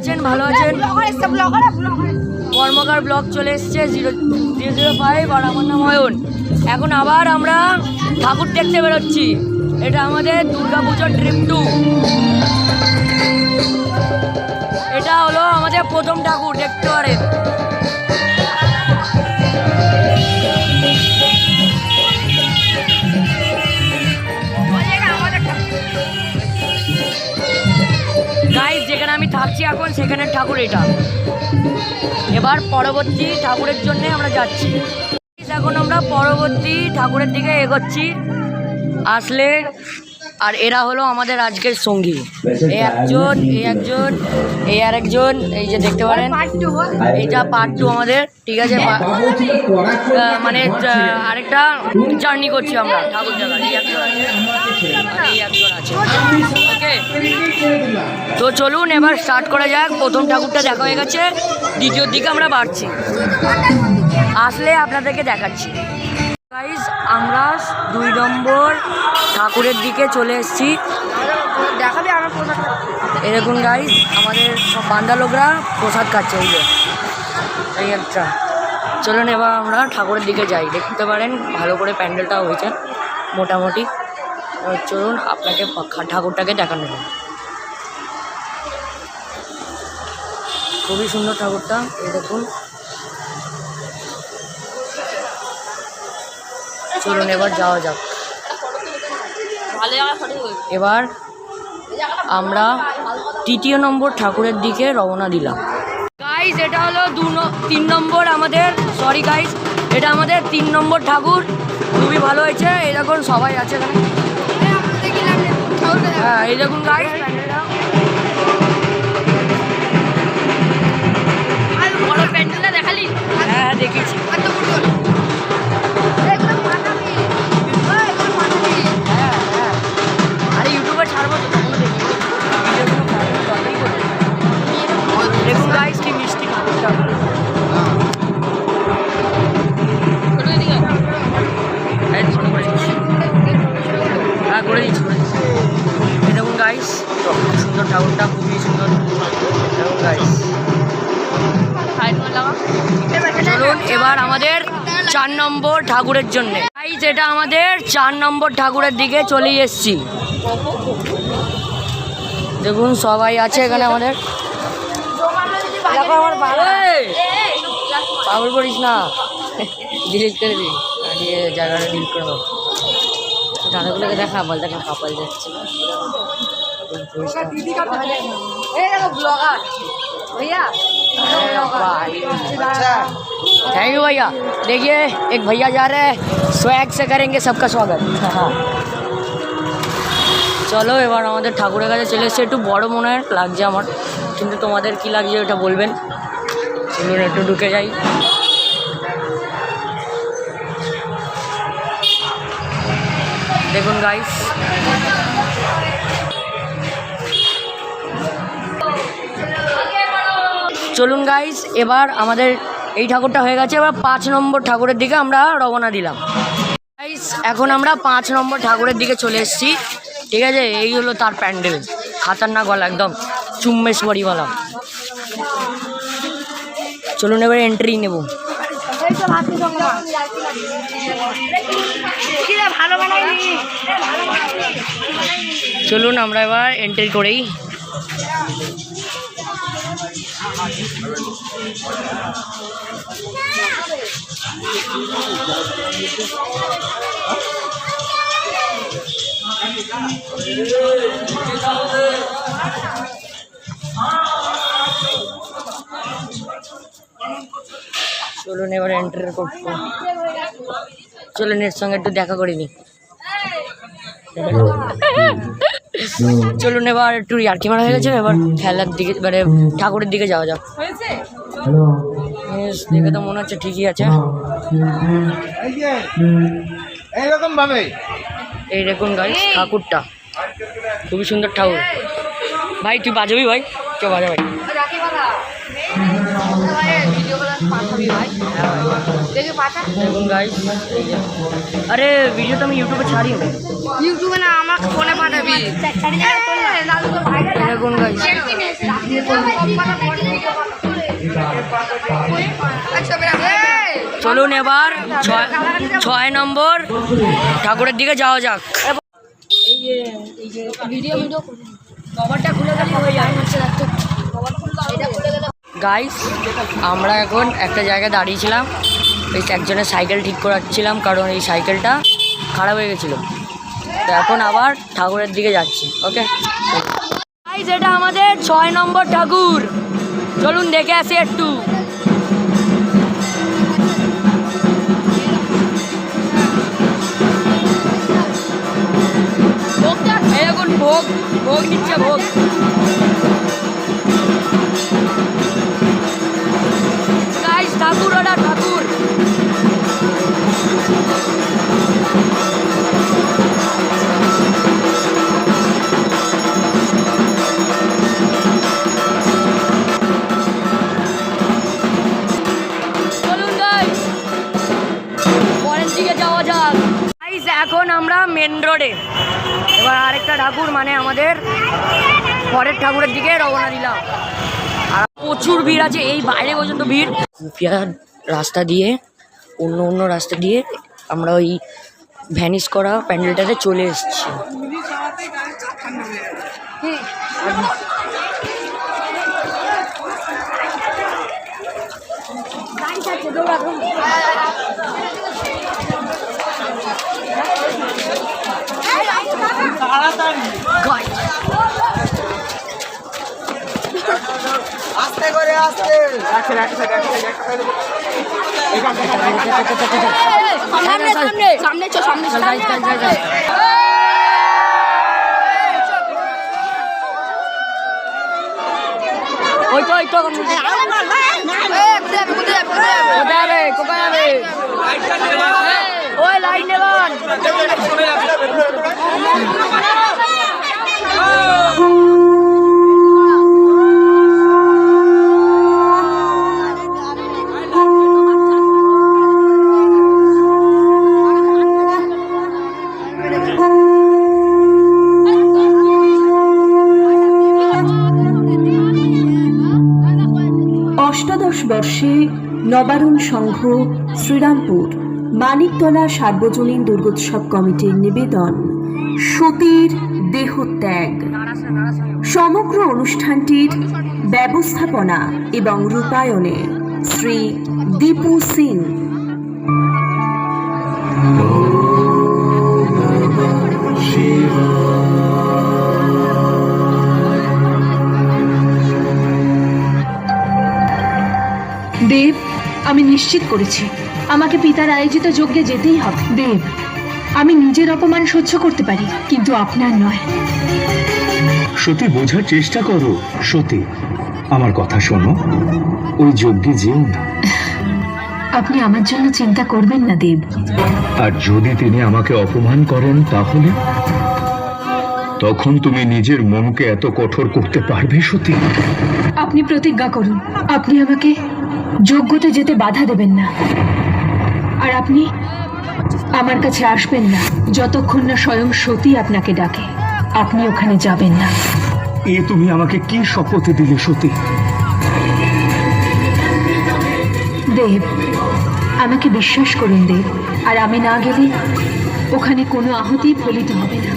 আছেন? ভালো আছেন? কর্মকার ব্লগ চলে এসছে 005 আর আমার নাম অয়ন। এখন আবার আমরা ঠাকুর দেখতে বেরোচ্ছি। এটা আমাদের দুর্গাপুজোর ট্রিপ 2। এটা হলো আমাদের প্রথম ঠাকুর, দেখতে পারেন। গাইস, যেখানে আমি থাকছি এখন সেখানের ঠাকুর এটা। এবার পরবর্তী ঠাকুরের জন্য আমরা যাচ্ছি। এখন আমরা পরবর্তী ঠাকুরের দিকে এগোচ্ছি আসলে। আর এরা হলো আমাদের আজকের সঙ্গী। এই একজন, এই আর একজন, এই যে দেখতে পারেন এইটা পার্ট 2 আমাদের, ঠিক আছে। মানে আরেকটা জার্নি করছি আমরা ঠাকুর জায়গায়। এই একজন আছে, ওকে। তো চলুন এবার স্টার্ট করা যাক। প্রথম ঠাকুরটা দেখা হয়ে গেছে, দ্বিতীয়র দিকে আমরা বাড়ছি। আসলে আপনাদেরকে দেখাচ্ছি। গাইস, আমরা 2 নম্বর ঠাকুরের দিকে চলে এসেছি। এরকম গাইস, আমাদের সব বান্দা লোকরা প্রসাদ খাচ্ছে। এই একটা। চলুন এবার আমরা ঠাকুরের দিকে যাই। দেখতে পারেন ভালো করে প্যান্ডেলটাও হয়েছে মোটামুটি। চলুন আপনাকে ঠাকুরটাকে দেখানো যাবে। খুবই সুন্দর ঠাকুরটা, এই দেখুন। চলুন এবার যাওয়া যাক। এবার আমরা 3 নম্বর ঠাকুরের দিকে রওনা দিলাম। গাইস, এটা হলো 3 নম্বর আমাদের, সরি গাইস, এটা আমাদের 3 নম্বর ঠাকুর। খুবই ভালো হয়েছে। এই দেখুন সবাই আছে এখানে। হ্যাঁ, এই দেখুন গাইস প্যান্ডেলটা। দেখালি? হ্যাঁ, দেখেছি। আরে ইউটিউবে ছাড়বো তো, তখন দেখি। দেখুন গাইস কি মিষ্টি ঠাকুরটা। হ্যাঁ, করে দিচ্ছি। এই দেখুন গাইস, খুব সুন্দর ঠাকুরটা, খুবই সুন্দর। দেখুন গাইস, চলুন এবার আমাদের 4 নম্বর ঠাকুরের জন্য। গাইস, এটা আমাদের 4 নম্বর ঠাকুরের দিকে চলে এসেছি। দেখুন সবাই আছে এখানে আমাদের। পাগল করিস না, ডিলিট করে দিই। জায়গাটা ডিলিট করে দাও। দাদাগুলোকে দেখা, বল দেখা কাপাল যাচ্ছে। थैंक यू भैया। देखिए एक भैया जा रहे हैं, स्वैग से करेंगे सबका स्वागत। हाँ, চলো এবার আমাদের ঠাকুরের কাছে চলে এসেছে। একটু বড় মনে লাগছে আমার, কিন্তু তোমাদের কি লাগছে ওটা বলবেন। চলুন একটু ঢুকে যাই। দেখুন গাইস, চলুন গাইস এবার আমাদের এই ঠাকুরটা হয়ে গেছে। এবার 5 নম্বর ঠাকুরের দিকে আমরা রওনা দিলাম। গাইস, এখন আমরা 5 নম্বর ঠাকুরের দিকে চলে এসেছি, ঠিক আছে। এই হলো তার প্যান্ডেল, খাতারনাক গলা, একদম চুম্বেশ্বরীওয়ালা। চলুন এবার এন্ট্রি নেব। চলুন আমরা এবার এন্ট্রি করেই। চলুন এবার এন্ট্রি করবো। চলুন এর সঙ্গে একটু দেখা করিনি। চলুন এবার একটু ইয়ার্কি মারা হয়ে গেছে। এবার খেলার দিকে, মানে ঠাকুরের দিকে যাওয়া যাক। দেখে তো মনে হচ্ছে ঠিকই আছে। এইরকম ভাবে এই দেখুন গাইস ঠাকুরটা, খুবই সুন্দর ঠাকুর। ভাই তুই বাজাবি ভাই, চো বাজা ভাই। দেখুন গাইস, আরে ভিডিও তো আমি ইউটিউবে ছাড়ি, ইউটিউবে না আমার ফোনে পাঠাবি। দেখুন গাইস, চলুন এবার 6 নম্বর ঠাকুরের দিকে যাওয়া যাক। কভারটা খুলে গেলে হয়ে যায়। গাইস, আমরা এখন একটা জায়গায় দাঁড়িয়েছিলাম, এই একজনের সাইকেল ঠিক করাচ্ছিলাম, কারণ এই সাইকেলটা খারাপ হয়ে গেছিলো। তো এখন আবার ঠাকুরের দিকে যাচ্ছি। ওকে গাইস, এটা আমাদের 6 নম্বর ঠাকুর, চলুন দেখে আসি একটু। এখন ভোগ ভোগ নিচ্ছে, ভোগ। গাইস, ঠাকুর ওটা ঠাকুর। চলুন গাইস, পরের দিকে যাওয়া যাক। গাইস, এখন আমরা মেন রোডে, এবার আরেকটা ঠাকুর মানে আমাদের পরের ঠাকুরের দিকে রওনা দিলাম। আর প্রচুর ভিড় আছে, এই বাইরে পর্যন্ত ভিড়। কুপিয়ার রাস্তা দিয়ে, অন্য রাস্তা দিয়ে আমরা ওই ভ্যানিশ করা প্যান্ডেলটাতে চলে এসেছি। আস্তে করে আস্তে। ওই তো কোথায় ওই লাইন নেবেন। অষ্টাদশ বর্ষে নবারুণ সংঘ শ্রীরামপুর মানিকতলা সার্বজনীন দুর্গোৎসব কমিটির নিবেদন সতীর দেহত্যাগ। সমগ্র অনুষ্ঠানটির ব্যবস্থাপনা এবং রূপায়ণে শ্রী দীপু সিং। দেব, আমি নিশ্চিত করেছি আমাকে পিতার আয়োজিত যজ্ঞে যেতেই হবে। দেব, আমি নিজের অপমান সহ্য করতে পারি, কিন্তু আপনার নয়। সতী, বোঝার চেষ্টা করো। সতী, আমার কথা শোনো, ওই যজ্ঞে যেও না। আপনি আমার জন্য চিন্তা করবেন না দেব। আর যদি তিনি আমাকে অপমান করেন, তাহলে তখন তুমি নিজের মনকে এত কঠোর করতে পারবে সতী? আপনি প্রতিজ্ঞা করুন, আপনি আমাকে যজ্ঞতে যেতে বাধা দেবেন না। আর আপনি আমার কাছে আসবেন না যতক্ষণ না স্বয়ং সতী আপনাকে ডাকে। আপনি ওখানে যাবেন না। এ তুমি আমাকে কি শপথ দিলে সতী? দেব, আমাকে বিশ্বাস করুন দেব, আর আমি না গেলে ওখানে কোনো আহুতি ফলিত হবে না,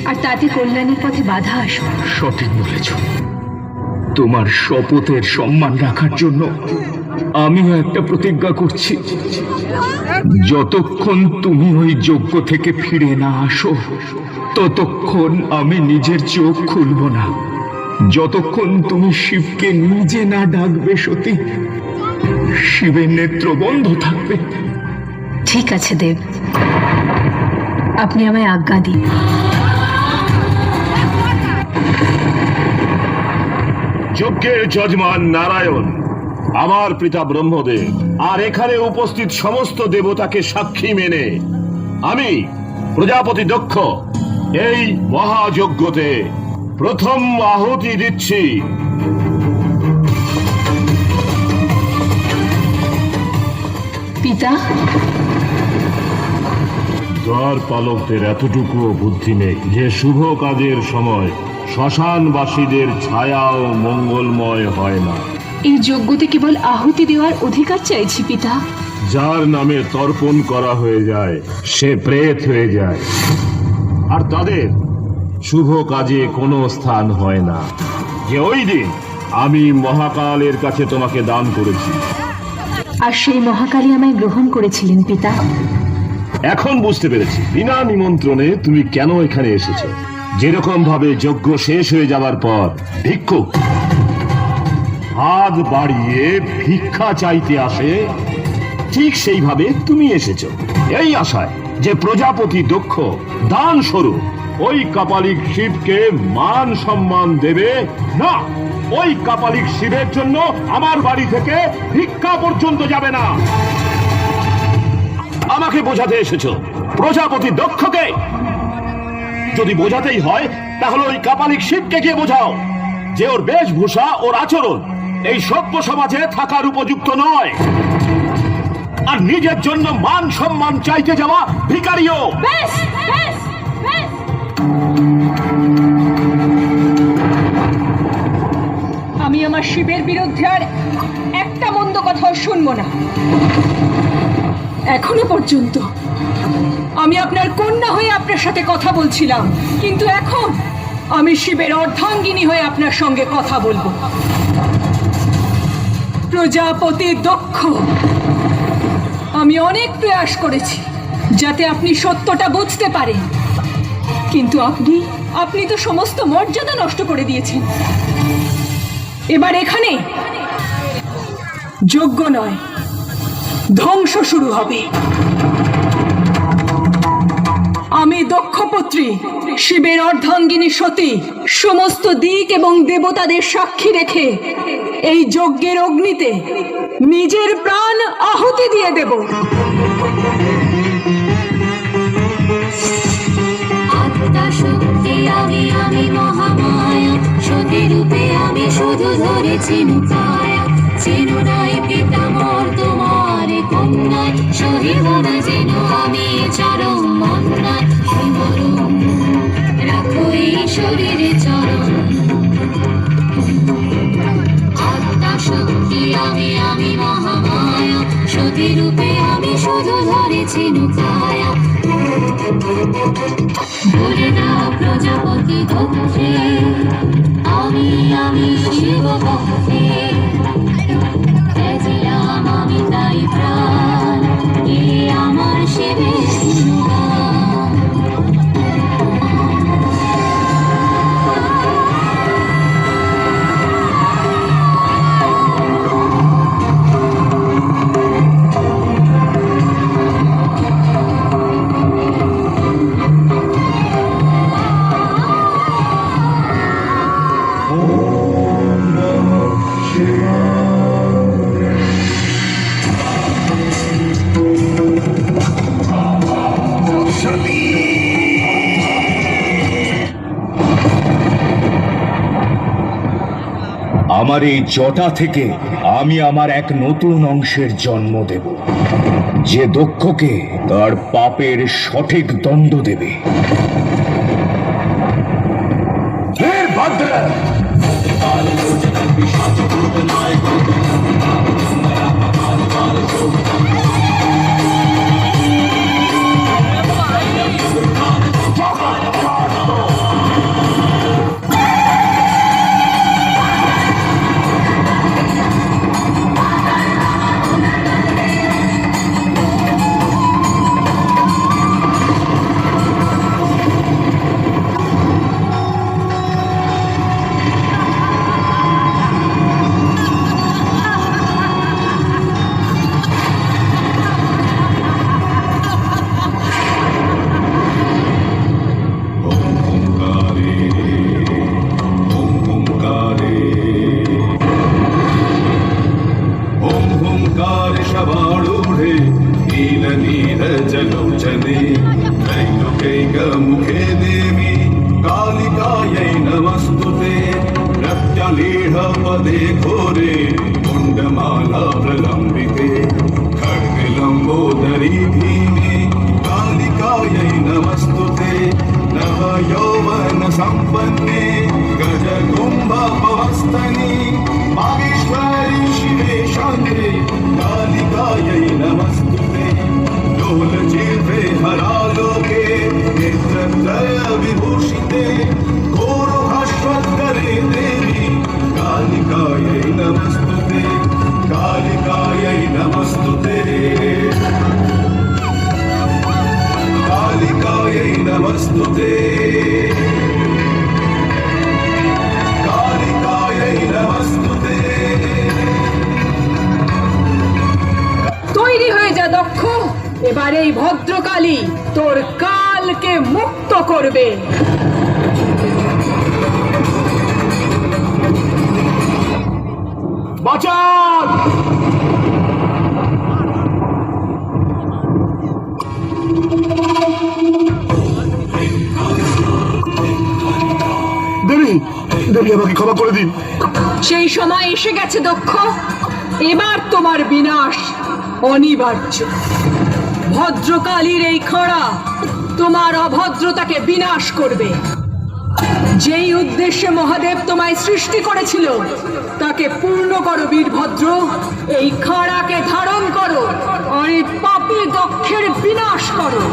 আর তাতে কল্যাণের পথে বাধা আসবে। সঠিক বলেছ। তোমার শপথের সম্মান রাখার জন্য আমিও একটা প্রতিজ্ঞা করছি। যতক্ষণ তুমি ওই যজ্ঞ থেকে ফিরে না আসো, ততক্ষণ আমি নিজের চোখ খুলব না। যতক্ষণ তুমি শিবকে নিজে না ডাকবে সতী, শিবের নেত্র বন্ধ থাকবে। ঠিক আছে দেব, আপনি আমায় আজ্ঞা দিন। যজ্ঞের যজমান নারায়ণ, আমার পিতা ব্রহ্মদেব, আর এখানে উপস্থিত সমস্ত দেবতাকে সাক্ষী মেনে আমি প্রজাপতি দক্ষ এই মহাযজ্ঞতে প্রথম আহুতি দিচ্ছি পিতা? দ্বার পালকদের এতটুকুও বুদ্ধি নেই যে শুভ কাজের সময় শ্মশানবাসীদের ছায়াও মঙ্গলময় হয় না। এই যজ্ঞতে কেবল আহুতি দেওয়ার অধিকার চাইছি পিতা। যার নামে তর্পণ করা হয়ে যায় সে প্রেত হয়ে যায়, আর তাদের শুভ কাজে কোনো স্থান হয় না। যে ওই দিন আমি মহাকালের কাছে তোমাকে দান করেছি, আর সেই মহাকালী আমায় গ্রহণ করেছিলেন পিতা। এখন বুঝতে পেরেছি বিনা নিমন্ত্রণে তুমি কেন এখানে এসেছো। যেরকম ভাবে যজ্ঞ শেষ হয়ে যাবার পর ভিক্ষুক হাত বাড়িয়ে ভিক্ষা চাইতে আসে, ঠিক সেইভাবে তুমি এসেছো এই আশায় যে প্রজাপতি দক্ষ দান স্বরূপ ওই কাপালিক শিবকে মান সম্মান দেবে। না, ওই কাপালিক শিবের জন্য আমার বাড়ি থেকে ভিক্ষা পর্যন্ত যাবে না। আমাকে বোঝাতে এসেছো প্রজাপতি দক্ষকে? যদি বোঝাতেই হয় তাহলে ওই কাপালিক শিবকে গিয়ে বোঝাও যে ওর বেশভূষা, ওর আচরণ এই সভ্য সমাজে থাকার উপযুক্ত নয়, আর নিজের জন্য মান সম্মান চাইতে যাওয়া ভিখারিও। আমি আমার শিবের বিরুদ্ধে আর একটা মন্দ কথাও শুনবো না। এখনো পর্যন্ত আমি আপনার কন্যা হয়ে আপনার সাথে কথা বলছিলাম, কিন্তু এখন আমি শিবের অর্ধাঙ্গিনী হয়ে আপনার সঙ্গে কথা বলবো। প্রজাপতি দক্ষ, আমি অনেক প্রয়াস করেছি যাতে আপনি সত্যটা বুঝতে পারেন, কিন্তু আপনি তো সমস্ত মর্যাদা নষ্ট করে দিয়েছেন। এবার এখানে যজ্ঞ নয়, ধ্বংস শুরু হবে। আমি দক্ষপুত্রী শিবের অর্ধাঙ্গিনী সতী সমস্ত দিক এবং দেবতাদের সাক্ষী রেখে এই যজ্ঞের অগ্নিতে নিজের প্রাণ আহুতি দিয়ে দেব। আত্মাশক্তি আমি মহামায়া, সতী রূপে আমি শুধু ধরেছি মুখায়া। চেনো নাই পিতামর তোমার কন্যায়, সহিব না যেন আমি চরম অন্যায়। শিবরূপ রাখো এই শরীরে চরণ। আত্মাশক্তি আমি মহামায়া, সতী রূপে আমি শুধু ধরেছি মুখায়া। ভুলে না প্রজাপতি দক্ষে, আমি শিব ভক্তে। তেজিলাম আমি তাই প্রাণ, এ আমার শিবের গুণগান। আমার এই জটা থেকে আমি আমার এক নতুন অংশের জন্ম দেব, যে দক্ষকে তার পাপের সঠিক দণ্ড দেবে। मुखे देवी कालिकायै नमस्तुते। प्रत्यलीढ पदे घोरे कुण्डमाला प्रलम्बिते खड्गलं लम्बोदरी भीमे कालिकायै नमस्तुते नव यौवन सम्पन्ने गजकुम्भपवस्तनि मागेश्वरि शिवे शान्ते कालिकायै नमस्तुते लोलजिह्वे हरालोके नेत्रत्रय विभूषिते घोरभास्वत्करे देवी कालिकायै नमस्तुते कालिकायै नमस्तुते कालिकायै नमस्तुते कालिकायै नमस्तुते তৈরি হয়ে যা দক্ষ, এবার এই ভদ্রকালী তোর কালকে মুক্ত করবে। বাঁচান! দেবী, দেবী আমাকে ক্ষমা করে দিন। সেই সময় এসে গেছে দক্ষ, এবার তোমার বিনাশ অনিবার্য। ভদ্রকালীর এই খড়া তোমার অভদ্রতাকে বিনাশ করবে। যেই উদ্দেশ্যে মহাদেব তোমায় সৃষ্টি করেছিল তাকে পূর্ণ করো বীরভদ্র। এই খড়াকে ধারণ করো আর এই পাপী দক্ষের বিনাশ করো।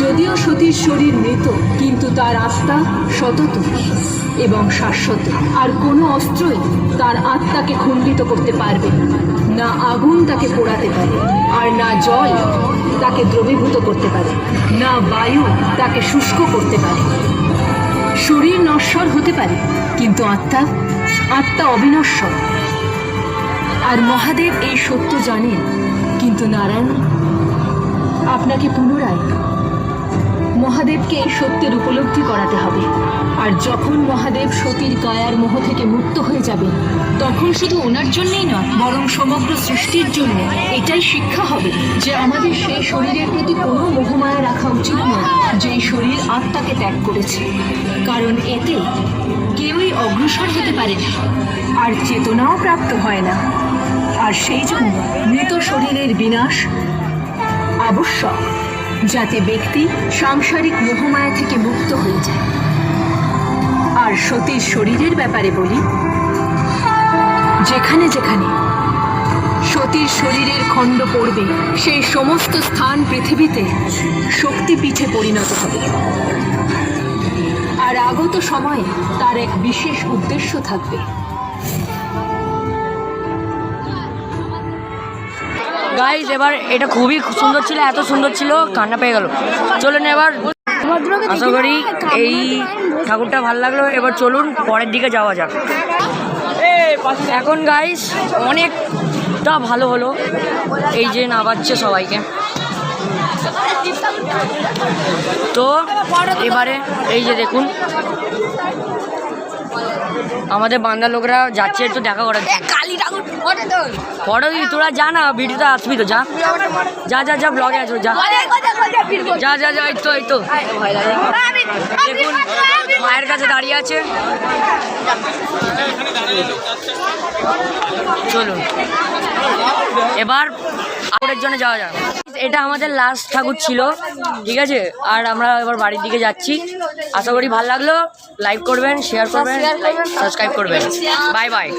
যদিও সতীর শরীর মৃত, কিন্তু তার আত্মা সতত এবং শাশ্বত। আর কোনো অস্ত্রই তার আত্মাকে খণ্ডিত করতে পারবে না। না আগুন তাকে পোড়াতে পারে, আর না জল তাকে দ্রবীভূত করতে পারে, না বায়ু তাকে শুষ্ক করতে পারে। শরীর নশ্বর হতে পারে, কিন্তু আত্মা অবিনশ্বর। আর মহাদেব এই সত্য জানেন, কিন্তু নারায়ণ আপনাকে পুনরায় মহাদেবকে এই সত্যের উপলব্ধি করাতে হবে। আর যখন মহাদেব সতীর কায়ার মোহ থেকে মুক্ত হয়ে যাবে, তখন শুধু ওনার জন্যই নয়, বরং সমগ্র সৃষ্টির জন্য এটাই শিক্ষা হবে যে আমাদের সেই শরীরের প্রতি কোনো মোহমায়া রাখা উচিত নয়, যেই শরীর আত্মাকে ত্যাগ করেছে। কারণ এতে কেউই অগ্রসর হতে পারে না, আর চেতনাও প্রাপ্ত হয় না। আর সেই জন্য মৃত শরীরের বিনাশ আবশ্যক, যাতে ব্যক্তি সাংসারিক মোহমায়া থেকে মুক্ত হয়ে যায়। আর সতীর শরীরের ব্যাপারে বলি, যেখানে যেখানে সতীর শরীরের খণ্ড পড়বে, সেই সমস্ত স্থান পৃথিবীতে শক্তিপীঠে পরিণত হবে। আর আগত সময়ে তার এক বিশেষ উদ্দেশ্য থাকবে। গাইজ এবার এটা খুবই সুন্দর ছিল, এত সুন্দর ছিল কান্না পেয়ে গেল। চলুন এবার, আশা করি এই ঠাকুরটা ভালো লাগলো। এবার চলুন পরের দিকে যাওয়া যাক। এখন গাইজ অনেকটা ভালো হলো, এই যে নামাচ্ছে সবাইকে। তো এবারে এই যে দেখুন আমাদের বান্দা লোকরা যাচ্ছে একটু দেখা করার। ফটো দিবি তোরা, যা না ভিডিওতে আসবি তো, যা যা যা যা ব্লগে আসবো, যা যা যা যা। এই তো এই তো দেখুন মায়ের কাছে দাঁড়িয়ে আছে। চলুন এবার ঠাকুরের জন্য যাওয়া যাক। এটা আমাদের লাস্ট ঠাকুর ছিল, ঠিক আছে। আর আমরা এবার বাড়ির দিকে যাচ্ছি। আশা করি ভালো লাগলো। লাইক করবেন, শেয়ার করবেন, সাবস্ক্রাইব করবেন। Bye bye.